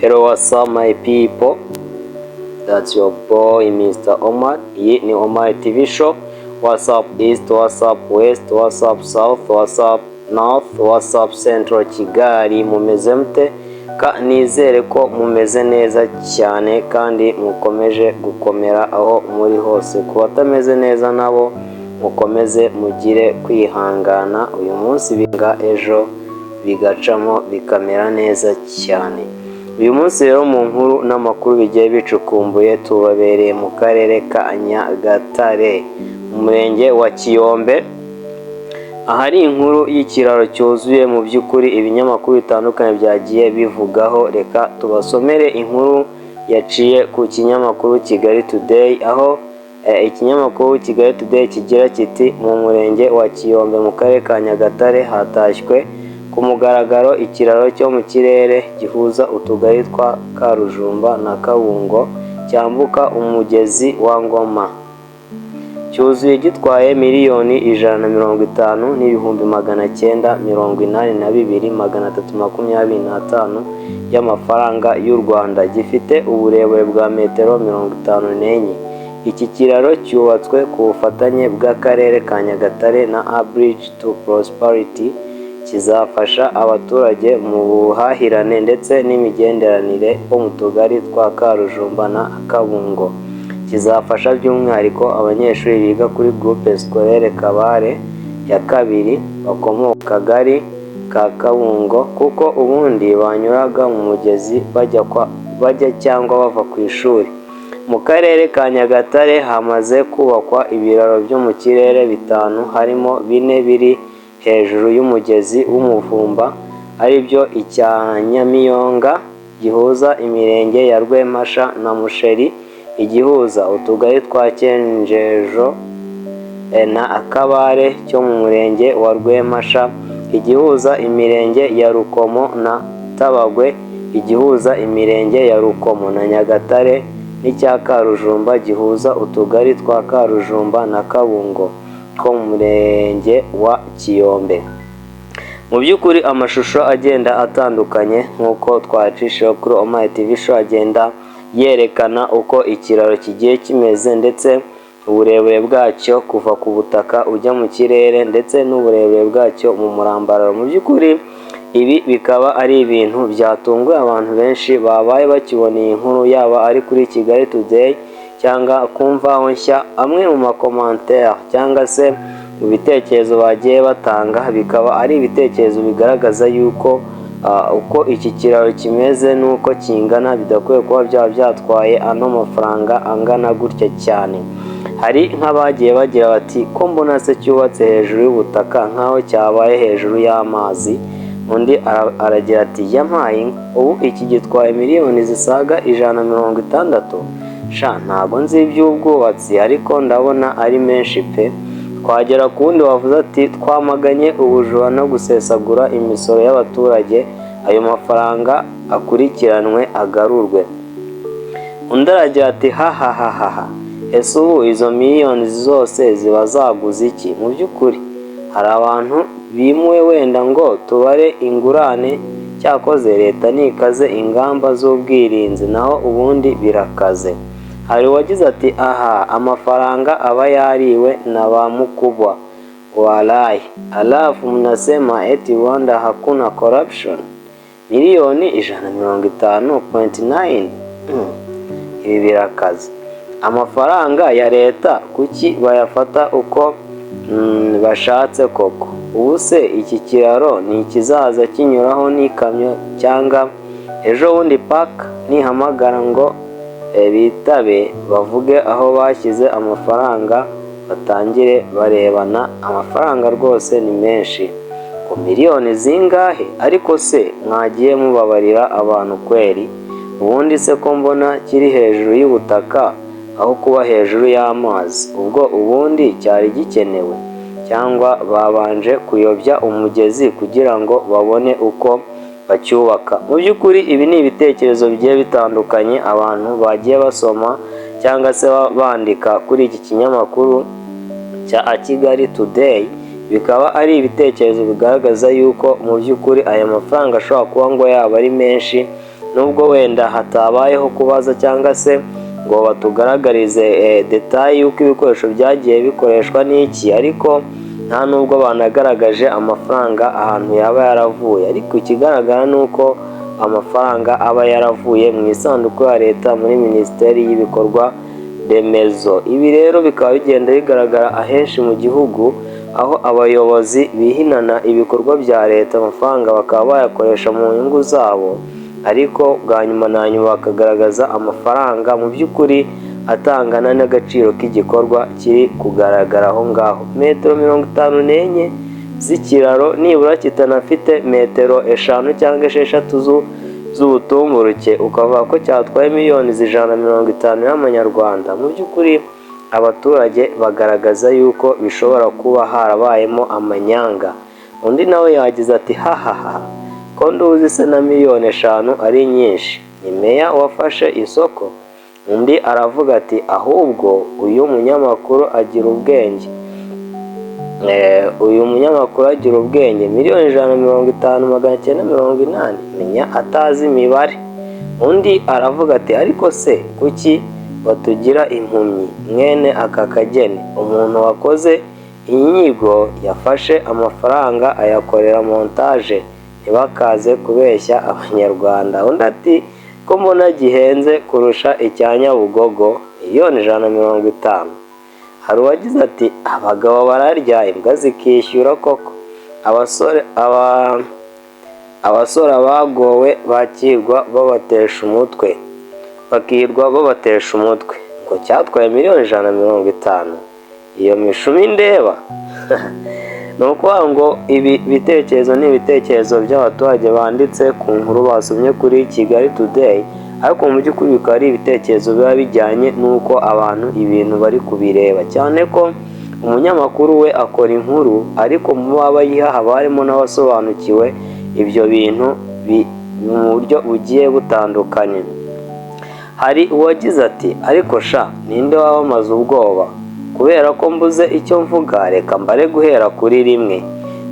Hello, what's up my people? That's your boy Mr. Omar. Iyi ni Omar TV show. What's up East, what's up West, what's up South, what's up North, what's up Central Kigali. Mumeze mute? Nizere ko mumeze neza cyane kandi mukomeje gukomera aho muri hose. Ku batameze neza nabo mukomeze mugire kwihangana. Uyu munsi biga ejo bigacamo bikamera neza cyane. Uyu munsi rero mu nkuru n'amakuru bigiye bicukumbuye tubabereye mu karere ka Nyagatare, mu murenge wa Kiyombe, ahari inkuru y'ikiraro cyuzuye. Mu by'ukuri ibinyamakuru bitandukanye byagiye bivugaho. Reka tubasomere inkuru yaciye ku kinyamakuru Kigali Today, aho ikinyamakuru Kigali Today kigira kiti mu murenge wa Kiyombe mu karere ka Nyagatare hatashywe ku mugaragaro ikiraro cyo mu kirere gihuza utugari twa Karujumba na Kabungo cyambuka umugezi wa Ngoma, cyuzuye gitwaye miliyoni 150 n'ibihumbi 982,325 y'amafaranga y'u Rwanda, gifite uburebure bwa metero 54. Iki kiraro cyubatswe ku bufatanye bw'akarere ka Nyagatare na A Bridge to Prosperity, kizafasha abaturage mu buhahirane ndetse n'imigenderanire bo mu tugari twa Karujumba na Kabungo. Kizafasha by'umwihariko abanyeshuri biga kuri Groupe Scolaire Kabare ya kabiri bakomoka kagari ka Kabungo, kuko ubundi banyuraga mu mugezi bajya cyangwa bava ku ishuri. Mu karere ka Nyagatare hamaze kubakwa ibiraro byo mu kirere 5, harimo 4 biri hejuru y'umugezi w'Umuvumba, aribyo icya Nyamiyonga gihuza imirenge ya Rwemasha na Musheri, igihuza utugari twa Cyenjejo na Akabare cyo mu murenge wa Rwemasha, igihuza imirenge ya Rukomo na Tabagwe, igihuza imirenge ya Rukomo na Nyagatare, n'icya Karujumba gihuza utugari twa Karujumba na Kabungo two mu murenge wa Kiyombe. Mu by'ukuri amashusho agenda atandukanye nk'uko twacishijeho kuri Omar TV show agenda yerekana uko ikiraro kigiye kimeze, ndetse uburebure bwacyo kuva ku butaka ujya mu kirere, ndetse n'uburebure bwacyo mu murambararo. Mu by'ukuri ibi bikaba ari ibintu byatunguye abantu benshi babaye bakiboneye inkuru, yaba ari kuri Kigali Today cyangwa kumvaho nshya. Amwe mu makomantere cyangwa se mu bitekerezo bagiye batanga, bikaba ari ibitekerezo bigaragaza yuko uko iki kiraro kimeze n'uko kingana bidakwiye kuba byaba byatwaye ano mafaranga angana gutya cyane. Hari nk'abagiye bagira bati ko mbona se cyubatse hejuru y'ubutaka nk'aho cyabaye hejuru y'amazi. Undi aragira ati yampaye ubu iki gitwaye miliyoni zisaga 160. Ntago nzi iby'ubwubatsi ariko ndabona ari menshi pe. Twagera ku wundi wavuze ati twamaganye ubujura no gusesagura imisoro y'abaturage, ayo mafaranga akurikiranwe agarurwe. Undi aragira ati hahahaha, ese ubu izo miliyoni zose ziba zaguze iki? Mu by'ukuri hari abantu bimuwe wenda ngo tubare ingurane, cyakoze leta nikaze ingamba z'ubwirinzi naho ubundi birakaze. Hari uwagize ati aha amafaranga aba yariwe na ba mukubwa walai, alafu mnasema eti Rwanda hakuna corruption. Miliyoni 150.9 ibi birakaze. Amafaranga ya leta kuki bayafata uko bashatse koko? Ubu se iki kiraro ni ikizaza kinyuraho n'ikamyo cyangwa ejo bundi paka nihamagara ngo bitabe bavuge aho bashyize amafaranga batangire barebana? Amafaranga rwose ni menshi. Ku miliyoni zingahe? Ariko se mwagiye mubabarira abantu kweri? Ubundi se ko mbona kiri hejuru y'ubutaka aho kuba hejuru y'amazi, ubwo ubundi cyari gikenewe cyangwa babanje kuyobya umugezi kugira ngo babone uko bacyubaka? Mu by'ukuri ibi ni ibitekerezo bigiye bitandukanye abantu bagiye basoma cyangwa se bandika kuri iki kinyamakuru cya Kigali Today. Bikaba ari ibitekerezo bigaragaza yuko mu by'ukuri aya mafaranga ashobora kuba ngo yaba ari menshi, nubwo wenda hatabayeho kubaza cyangwa se ngo batugaragarize detaye y'uko ibikoresho byagiye bikoreshwa n'iki, ariko nta nubwo banagaragaje amafaranga ahantu yaba yaravuye, ariko ikigaragara ni uko amafaranga aba yaravuye mu isanduku ya leta muri minisiteri y'ibikorwa remezo. Ibi rero bikaba bigenda bigaragara ahenshi mu gihugu, aho abayobozi bihinana ibikorwa bya leta amafaranga bakaba bayakoresha mu nyungu zabo, ariko bwa nyuma na nyuma bakagaragaza amafaranga mu by'ukuri atangana n'agaciro k'igikorwa kiri kugaragara aho ngaho. Metero 54 z'ikiraro nibura kitanafite metero 5 cyangwa 6 z'ubutumburuke, ukavuga ko cyatwaye miliyoni 150 y'amanyarwanda. Mu by'ukuri abaturage bagaragaza yuko bishobora kuba harabayemo amanyanga. Undi nawe yagize ati hahaha, ko nduzi se na miliyoni 5 ari nyinshi, ni meya wafashe isoko? Undi aravuga ati ahubwo uyu munyamakuru agira ubwenge, miliyoni 150,980 menya atazi imibare. Undi aravuga ati ariko se kuki batugira impumyi mwene aka kageni? Umuntu wakoze inyigo yafashe amafaranga ayakorera montage, ntibakaze kubeshya abanyarwanda. Undi ati ko mbona gihenze kurusha icya Nyabugogo, miliyoni 150. Hari uwagize ati abagabo bararya imbwa zikishyura koko. Abasore bagowe bakirwa babatesha umutwe, ngo cyatwaye miliyoni 150. Iyo mishumi ndeba ni ukuvuga ngo ibi bitekerezo ni ibitekerezo by'abaturage banditse ku nkuru basomye kuri Kigali Today, ariko mu by'ukuri bikaba ari ibitekerezo biba bijyanye n'uko abantu ibintu bari kubireba, cyane ko umunyamakuru we akora inkuru, ariko mu baba yiha haba harimo n'abasobanukiwe ibyo bintu mu buryo bugiye butandukanye. Hari uwagize ati ariko sha ninde waba amaze ubwoba, kubera ko mbuze icyo mvuga reka mbare guhera kuri 1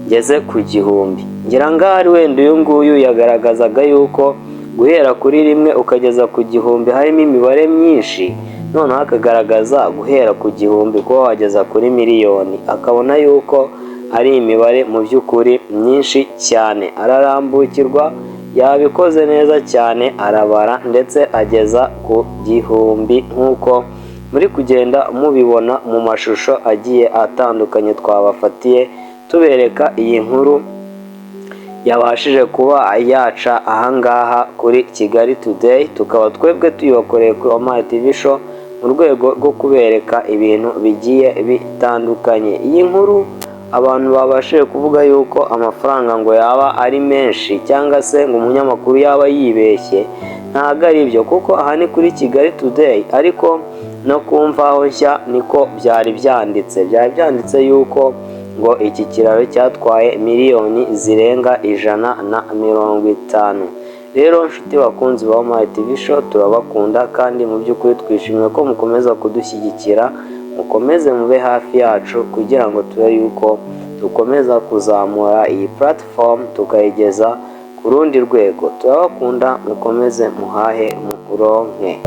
ngeze ku 1000. Ngira ngari wenda uyu nguyu yagaragazaga yuko guhera kuri 1 ukageza ku 1000 harimo imibare myinshi, noneho akagaragaza guhera ku 1000 ko wageza kuri miliyoni, akabona yuko ari imibare mu by'ukuri myinshi cyane. Ararambukirwa, yabikoze neza cyane, arabara ndetse ageza ku 1000 nk'uko muri kugenda mubibona mu mashusho agiye atandukanye twabafatiye tubereka iyi nkuru yabashije kuba yaca ahangaha kuri Kigali Today. Tukaba twebwe tuyibakoreye kuri Omar TV Show mu rwego rwo kubereka ibintu bigiye bitandukanye. Iyi nkuru abantu babashije kuvuga yuko amafaranga ngo yaba ari menshi cyangwa se ngo umunyamakuru yaba yibeshye, ntabwo ari byo, kuko aha ni kuri Kigali Today, ariko no kumvaho nshya niko byari byanditse yuko ngo iki kiraro cyatwaye miliyoni zirenga 150. Rero nshuti bakunzi ba Omar TV Show, turabakunda kandi mu by'ukuri twishimiye ko mukomeza kudushyigikira, mukomeze mube hafi yacu kugira ngo tube yuko dukomeza kuzamura iyi platform tukayigeza ku rundi rwego. Turabakunda, mukomeze muhahe muronke.